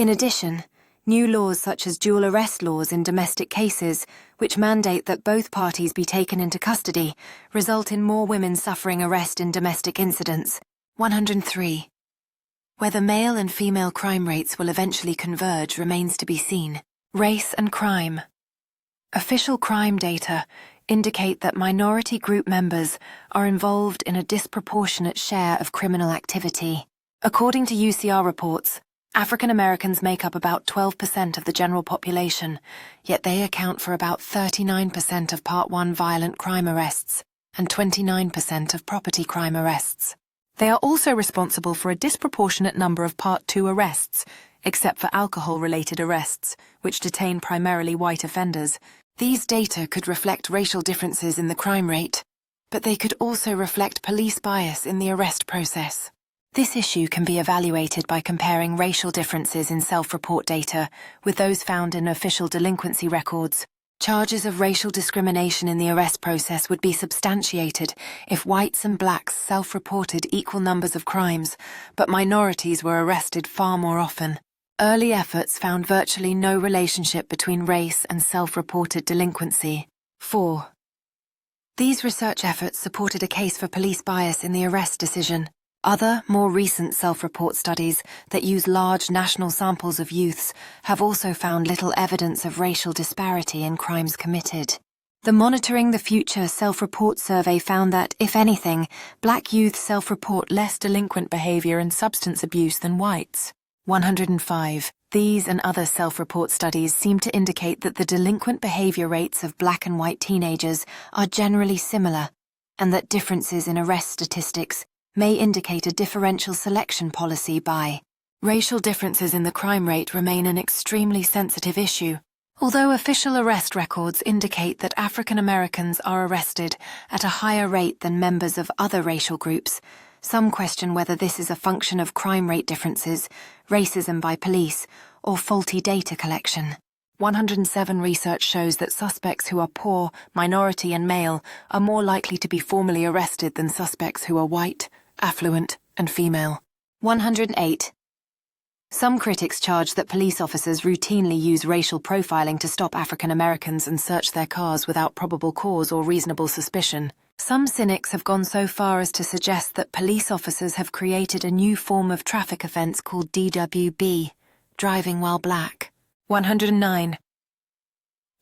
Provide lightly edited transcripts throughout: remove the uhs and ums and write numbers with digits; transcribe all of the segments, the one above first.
In addition, new laws such as dual arrest laws in domestic cases, which mandate that both parties be taken into custody, result in more women suffering arrest in domestic incidents. 103. Whether male and female crime rates will eventually converge remains to be seen. Race and crime. Official crime data indicate that minority group members are involved in a disproportionate share of criminal activity. According to UCR reports, African Americans make up about 12% of the general population, yet they account for about 39% of Part 1 violent crime arrests and 29% of property crime arrests. They are also responsible for a disproportionate number of Part 2 arrests, except for alcohol-related arrests, which detain primarily white offenders. These data could reflect racial differences in the crime rate, but they could also reflect police bias in the arrest process. This issue can be evaluated by comparing racial differences in self-report data with those found in official delinquency records. Charges of racial discrimination in the arrest process would be substantiated if whites and blacks self-reported equal numbers of crimes, but minorities were arrested far more often. Early efforts found virtually no relationship between race and self-reported delinquency. 4. These research efforts supported a case for police bias in the arrest decision. Other, more recent self-report studies that use large national samples of youths have also found little evidence of racial disparity in crimes committed. The Monitoring the Future self-report survey found that, if anything, black youth self-report less delinquent behavior and substance abuse than whites. 105. These and other self-report studies seem to indicate that the delinquent behavior rates of black and white teenagers are generally similar, and that differences in arrest statistics may indicate a differential selection policy by. Racial differences in the crime rate remain an extremely sensitive issue. Although official arrest records indicate that African Americans are arrested at a higher rate than members of other racial groups, some question whether this is a function of crime rate differences, racism by police, or faulty data collection. 107 research shows that suspects who are poor, minority, and male are more likely to be formally arrested than suspects who are white, affluent, and female. 108. Some critics charge that police officers routinely use racial profiling to stop African Americans and search their cars without probable cause or reasonable suspicion. Some cynics have gone so far as to suggest that police officers have created a new form of traffic offense called DWB, driving while black. 109.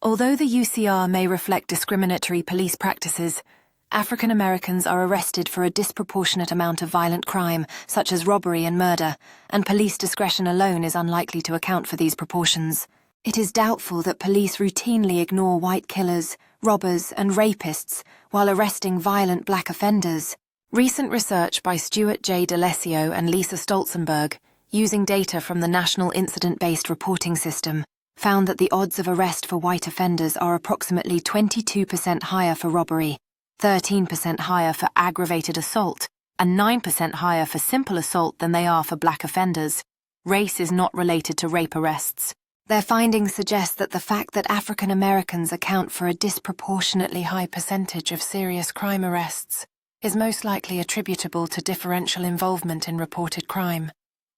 Although the UCR may reflect discriminatory police practices, African Americans are arrested for a disproportionate amount of violent crime, such as robbery and murder, and police discretion alone is unlikely to account for these proportions. It is doubtful that police routinely ignore white killers, robbers, and rapists while arresting violent black offenders. Recent research by Stuart J. D'Alessio and Lisa Stolzenberg, using data from the National Incident-Based Reporting System, found that the odds of arrest for white offenders are approximately 22% higher for robbery, 13% higher for aggravated assault, and 9% higher for simple assault than they are for black offenders. Race is not related to rape arrests. Their findings suggest that the fact that African Americans account for a disproportionately high percentage of serious crime arrests is most likely attributable to differential involvement in reported crime,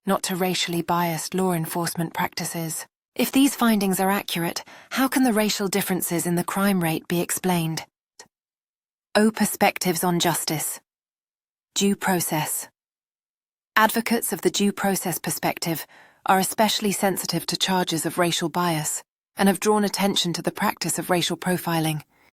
not to racially biased law enforcement practices. If these findings are accurate, how can the racial differences in the crime rate be explained? Perspectives on justice. Due process. Advocates of the due process perspective are especially sensitive to charges of racial bias and have drawn attention to the practice of racial profiling.